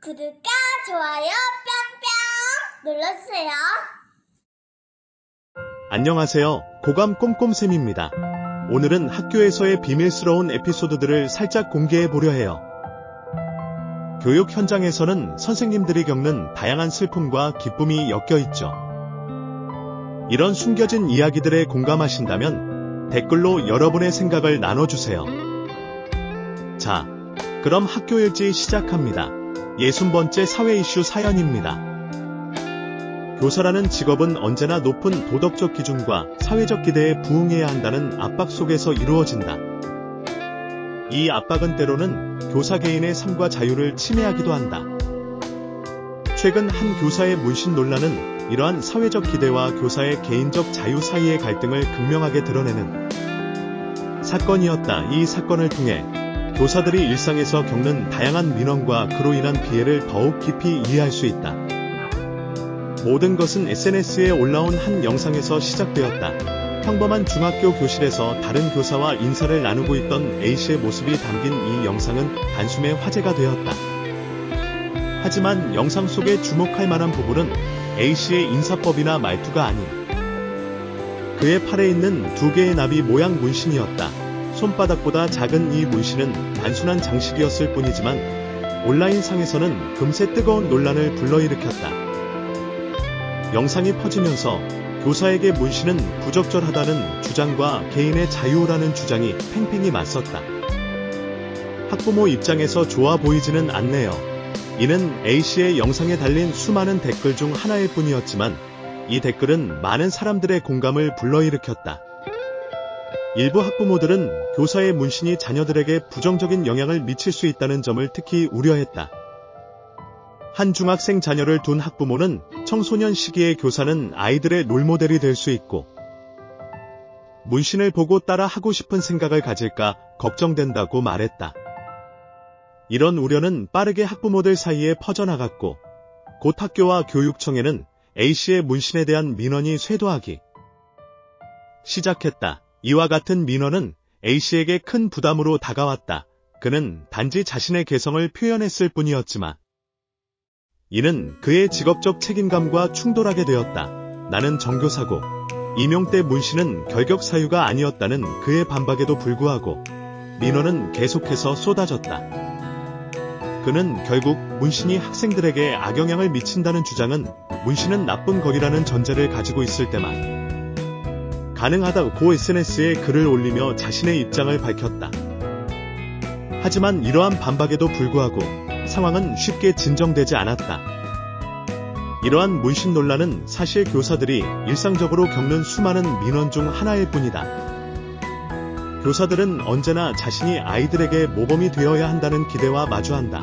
구독과 좋아요 뿅뿅 눌러주세요. 안녕하세요. 고감 꼼꼼쌤입니다. 오늘은 학교에서의 비밀스러운 에피소드들을 살짝 공개해 보려 해요. 교육 현장에서는 선생님들이 겪는 다양한 슬픔과 기쁨이 엮여 있죠. 이런 숨겨진 이야기들에 공감하신다면 댓글로 여러분의 생각을 나눠주세요. 자, 그럼 학교일지 시작합니다. 60번째 사회 이슈 사연입니다. 교사라는 직업은 언제나 높은 도덕적 기준과 사회적 기대에 부응해야 한다는 압박 속에서 이루어진다. 이 압박은 때로는 교사 개인의 삶과 자유를 침해하기도 한다. 최근 한 교사의 문신 논란은 이러한 사회적 기대와 교사의 개인적 자유 사이의 갈등을 극명하게 드러내는 사건이었다. 이 사건을 통해 교사들이 일상에서 겪는 다양한 민원과 그로 인한 피해를 더욱 깊이 이해할 수 있다. 모든 것은 SNS에 올라온 한 영상에서 시작되었다. 평범한 중학교 교실에서 다른 교사와 인사를 나누고 있던 A씨의 모습이 담긴 이 영상은 단숨에 화제가 되었다. 하지만 영상 속에 주목할 만한 부분은 A씨의 인사법이나 말투가 아닌 그의 팔에 있는 두 개의 나비 모양 문신이었다. 손바닥보다 작은 이 문신은 단순한 장식이었을 뿐이지만 온라인상에서는 금세 뜨거운 논란을 불러일으켰다. 영상이 퍼지면서 교사에게 문신은 부적절하다는 주장과 개인의 자유라는 주장이 팽팽히 맞섰다. 학부모 입장에서 좋아 보이지는 않네요. 이는 A씨의 영상에 달린 수많은 댓글 중 하나일 뿐이었지만 이 댓글은 많은 사람들의 공감을 불러일으켰다. 일부 학부모들은 교사의 문신이 자녀들에게 부정적인 영향을 미칠 수 있다는 점을 특히 우려했다. 한 중학생 자녀를 둔 학부모는 청소년 시기의 교사는 아이들의 롤모델이 될 수 있고 문신을 보고 따라 하고 싶은 생각을 가질까 걱정된다고 말했다. 이런 우려는 빠르게 학부모들 사이에 퍼져나갔고 곧 학교와 교육청에는 A씨의 문신에 대한 민원이 쇄도하기 시작했다. 이와 같은 민원은 A씨에게 큰 부담으로 다가왔다. 그는 단지 자신의 개성을 표현했을 뿐이었지만 이는 그의 직업적 책임감과 충돌하게 되었다. 나는 정교사고 임용 때 문신은 결격 사유가 아니었다는 그의 반박에도 불구하고 민원은 계속해서 쏟아졌다. 그는 결국 문신이 학생들에게 악영향을 미친다는 주장은 문신은 나쁜 것이라는 전제를 가지고 있을 때만 가능하다고 SNS에 글을 올리며 자신의 입장을 밝혔다. 하지만 이러한 반박에도 불구하고 상황은 쉽게 진정되지 않았다. 이러한 문신 논란은 사실 교사들이 일상적으로 겪는 수많은 민원 중 하나일 뿐이다. 교사들은 언제나 자신이 아이들에게 모범이 되어야 한다는 기대와 마주한다.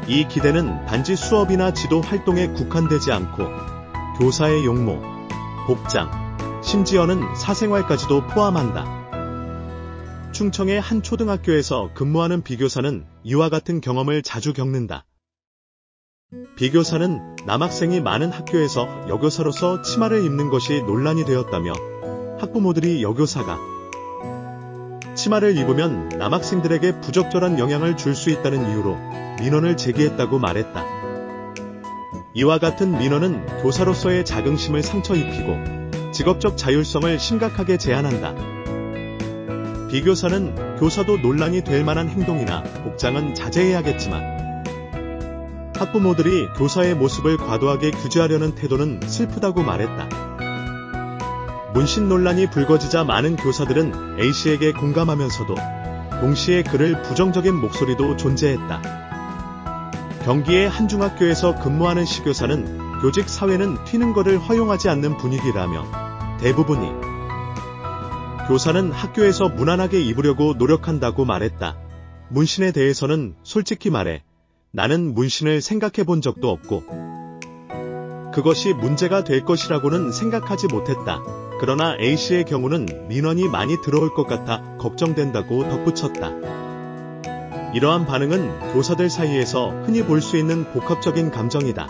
이 기대는 단지 수업이나 지도 활동에 국한되지 않고 교사의 용모, 복장, 심지어는 사생활까지도 포함한다. 충청의 한 초등학교에서 근무하는 비교사는 이와 같은 경험을 자주 겪는다. 비교사는 남학생이 많은 학교에서 여교사로서 치마를 입는 것이 논란이 되었다며 학부모들이 여교사가 치마를 입으면 남학생들에게 부적절한 영향을 줄 수 있다는 이유로 민원을 제기했다고 말했다. 이와 같은 민원은 교사로서의 자긍심을 상처 입히고 직업적 자율성을 심각하게 제한한다. 비교사는 교사도 논란이 될 만한 행동이나 복장은 자제해야겠지만 학부모들이 교사의 모습을 과도하게 규제하려는 태도는 슬프다고 말했다. 문신 논란이 불거지자 많은 교사들은 A씨에게 공감하면서도 동시에 그를 부정적인 목소리도 존재했다. 경기의 한 중학교에서 근무하는 시교사는 교직 사회는 튀는 것을 허용하지 않는 분위기라며 대부분이 교사는 학교에서 무난하게 입으려고 노력한다고 말했다. 문신에 대해서는 솔직히 말해 나는 문신을 생각해 본 적도 없고 그것이 문제가 될 것이라고는 생각하지 못했다. 그러나 A씨의 경우는 민원이 많이 들어올 것 같아 걱정된다고 덧붙였다. 이러한 반응은 교사들 사이에서 흔히 볼 수 있는 복합적인 감정이다.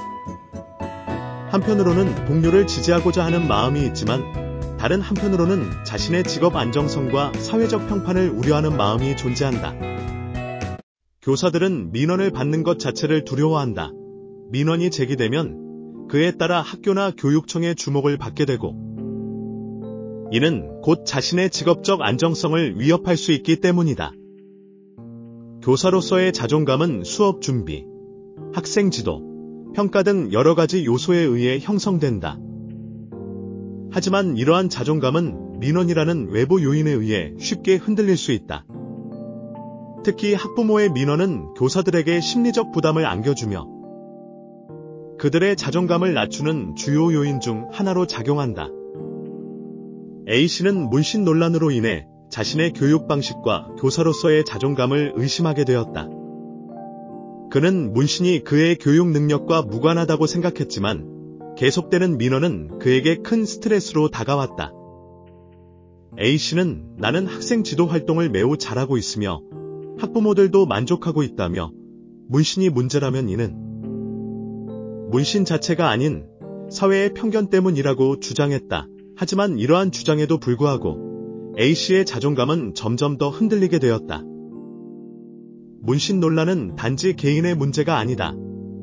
한편으로는 동료를 지지하고자 하는 마음이 있지만 다른 한편으로는 자신의 직업 안정성과 사회적 평판을 우려하는 마음이 존재한다. 교사들은 민원을 받는 것 자체를 두려워한다. 민원이 제기되면 그에 따라 학교나 교육청의 주목을 받게 되고, 이는 곧 자신의 직업적 안정성을 위협할 수 있기 때문이다. 교사로서의 자존감은 수업 준비, 학생 지도, 평가 등 여러 가지 요소에 의해 형성된다. 하지만 이러한 자존감은 민원이라는 외부 요인에 의해 쉽게 흔들릴 수 있다. 특히 학부모의 민원은 교사들에게 심리적 부담을 안겨주며 그들의 자존감을 낮추는 주요 요인 중 하나로 작용한다. A씨는 문신 논란으로 인해 자신의 교육 방식과 교사로서의 자존감을 의심하게 되었다. 그는 문신이 그의 교육 능력과 무관하다고 생각했지만 계속되는 민원은 그에게 큰 스트레스로 다가왔다. A씨는 나는 학생 지도 활동을 매우 잘하고 있으며 학부모들도 만족하고 있다며 문신이 문제라면 이는 문신 자체가 아닌 사회의 편견 때문이라고 주장했다. 하지만 이러한 주장에도 불구하고 A씨의 자존감은 점점 더 흔들리게 되었다. 문신 논란은 단지 개인의 문제가 아니다.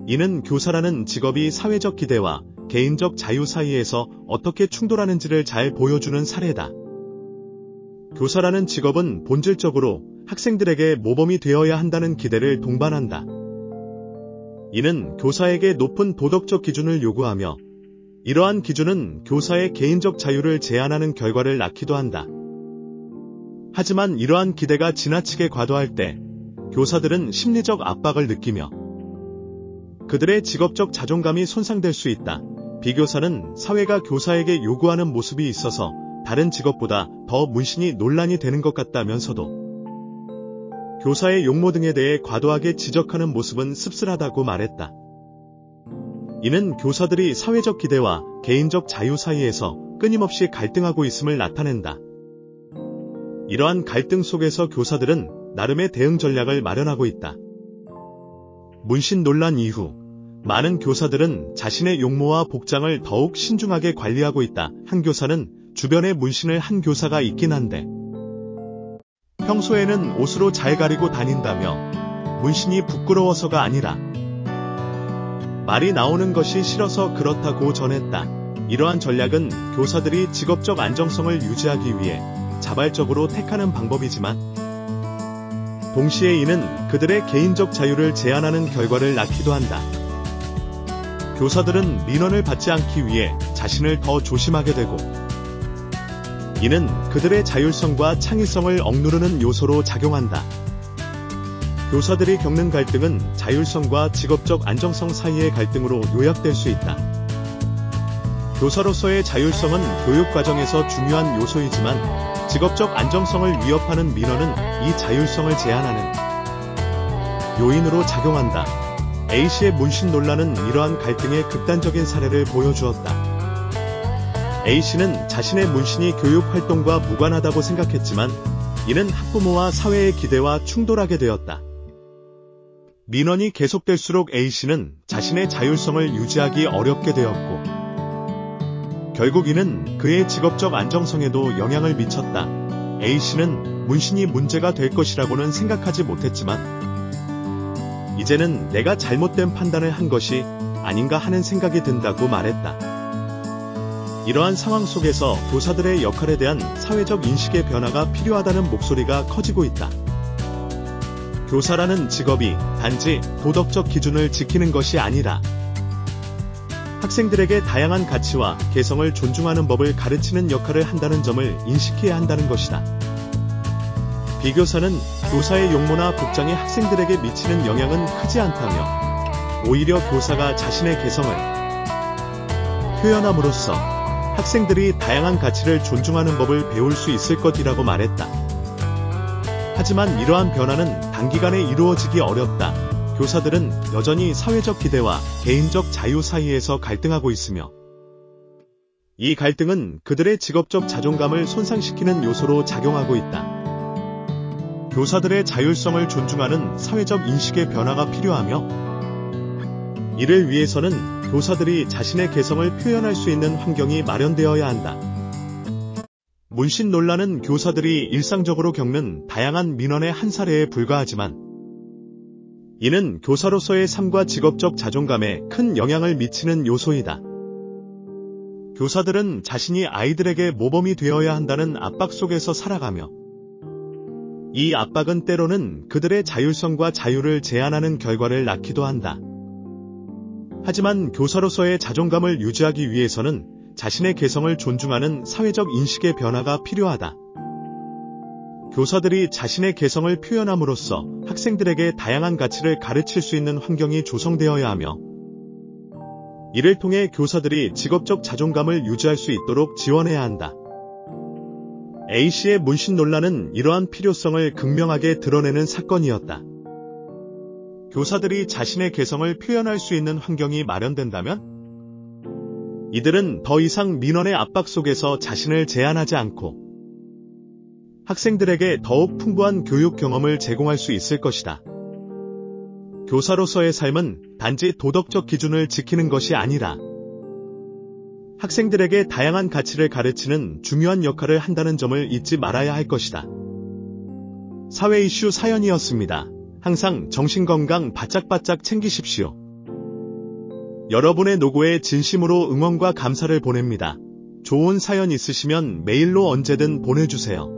이는 교사라는 직업이 사회적 기대와 개인적 자유 사이에서 어떻게 충돌하는지를 잘 보여주는 사례다. 교사라는 직업은 본질적으로 학생들에게 모범이 되어야 한다는 기대를 동반한다. 이는 교사에게 높은 도덕적 기준을 요구하며 이러한 기준은 교사의 개인적 자유를 제한하는 결과를 낳기도 한다. 하지만 이러한 기대가 지나치게 과도할 때 교사들은 심리적 압박을 느끼며 그들의 직업적 자존감이 손상될 수 있다. 비교사는 사회가 교사에게 요구하는 모습이 있어서 다른 직업보다 더 문신이 논란이 되는 것 같다면서도 교사의 용모 등에 대해 과도하게 지적하는 모습은 씁쓸하다고 말했다. 이는 교사들이 사회적 기대와 개인적 자유 사이에서 끊임없이 갈등하고 있음을 나타낸다. 이러한 갈등 속에서 교사들은 나름의 대응 전략을 마련하고 있다. 문신 논란 이후 많은 교사들은 자신의 용모와 복장을 더욱 신중하게 관리하고 있다. 한 교사는 주변에 문신을 한 교사가 있긴 한데 평소에는 옷으로 잘 가리고 다닌다며 문신이 부끄러워서가 아니라 말이 나오는 것이 싫어서 그렇다고 전했다. 이러한 전략은 교사들이 직업적 안정성을 유지하기 위해 자발적으로 택하는 방법이지만 동시에 이는 그들의 개인적 자유를 제한하는 결과를 낳기도 한다. 교사들은 민원을 받지 않기 위해 자신을 더 조심하게 되고 이는 그들의 자율성과 창의성을 억누르는 요소로 작용한다. 교사들이 겪는 갈등은 자율성과 직업적 안정성 사이의 갈등으로 요약될 수 있다. 교사로서의 자율성은 교육 과정에서 중요한 요소이지만 직업적 안정성을 위협하는 민원은 이 자율성을 제한하는 요인으로 작용한다. A씨의 문신 논란은 이러한 갈등의 극단적인 사례를 보여주었다. A씨는 자신의 문신이 교육 활동과 무관하다고 생각했지만 이는 학부모와 사회의 기대와 충돌하게 되었다. 민원이 계속될수록 A씨는 자신의 자율성을 유지하기 어렵게 되었고 결국 이는 그의 직업적 안정성에도 영향을 미쳤다. A씨는 문신이 문제가 될 것이라고는 생각하지 못했지만 이제는 내가 잘못된 판단을 한 것이 아닌가 하는 생각이 든다고 말했다. 이러한 상황 속에서 교사들의 역할에 대한 사회적 인식의 변화가 필요하다는 목소리가 커지고 있다. 교사라는 직업이 단지 도덕적 기준을 지키는 것이 아니라 학생들에게 다양한 가치와 개성을 존중하는 법을 가르치는 역할을 한다는 점을 인식해야 한다는 것이다. 비교사는 교사의 용모나 복장이 학생들에게 미치는 영향은 크지 않다며 오히려 교사가 자신의 개성을 표현함으로써 학생들이 다양한 가치를 존중하는 법을 배울 수 있을 것이라고 말했다. 하지만 이러한 변화는 단기간에 이루어지기 어렵다. 교사들은 여전히 사회적 기대와 개인적 자유 사이에서 갈등하고 있으며 이 갈등은 그들의 직업적 자존감을 손상시키는 요소로 작용하고 있다. 교사들의 자율성을 존중하는 사회적 인식의 변화가 필요하며 이를 위해서는 교사들이 자신의 개성을 표현할 수 있는 환경이 마련되어야 한다. 문신 논란은 교사들이 일상적으로 겪는 다양한 민원의 한 사례에 불과하지만 이는 교사로서의 삶과 직업적 자존감에 큰 영향을 미치는 요소이다. 교사들은 자신이 아이들에게 모범이 되어야 한다는 압박 속에서 살아가며 이 압박은 때로는 그들의 자율성과 자유를 제한하는 결과를 낳기도 한다. 하지만 교사로서의 자존감을 유지하기 위해서는 자신의 개성을 존중하는 사회적 인식의 변화가 필요하다. 교사들이 자신의 개성을 표현함으로써 학생들에게 다양한 가치를 가르칠 수 있는 환경이 조성되어야 하며 이를 통해 교사들이 직업적 자존감을 유지할 수 있도록 지원해야 한다. A씨의 문신 논란은 이러한 필요성을 극명하게 드러내는 사건이었다. 교사들이 자신의 개성을 표현할 수 있는 환경이 마련된다면 이들은 더 이상 민원의 압박 속에서 자신을 제한하지 않고 학생들에게 더욱 풍부한 교육 경험을 제공할 수 있을 것이다. 교사로서의 삶은 단지 도덕적 기준을 지키는 것이 아니라 학생들에게 다양한 가치를 가르치는 중요한 역할을 한다는 점을 잊지 말아야 할 것이다. 사회 이슈 사연이었습니다. 항상 정신건강 바짝바짝 챙기십시오. 여러분의 노고에 진심으로 응원과 감사를 보냅니다. 좋은 사연 있으시면 메일로 언제든 보내주세요.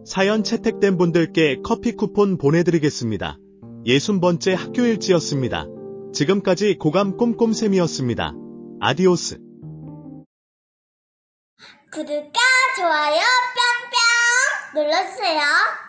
사연 채택된 분들께 커피 쿠폰 보내드리겠습니다. 60번째 학교일지였습니다. 지금까지 고감 꼼꼼쌤이었습니다. 아디오스. 구독과 좋아요 뿅뿅 눌러주세요.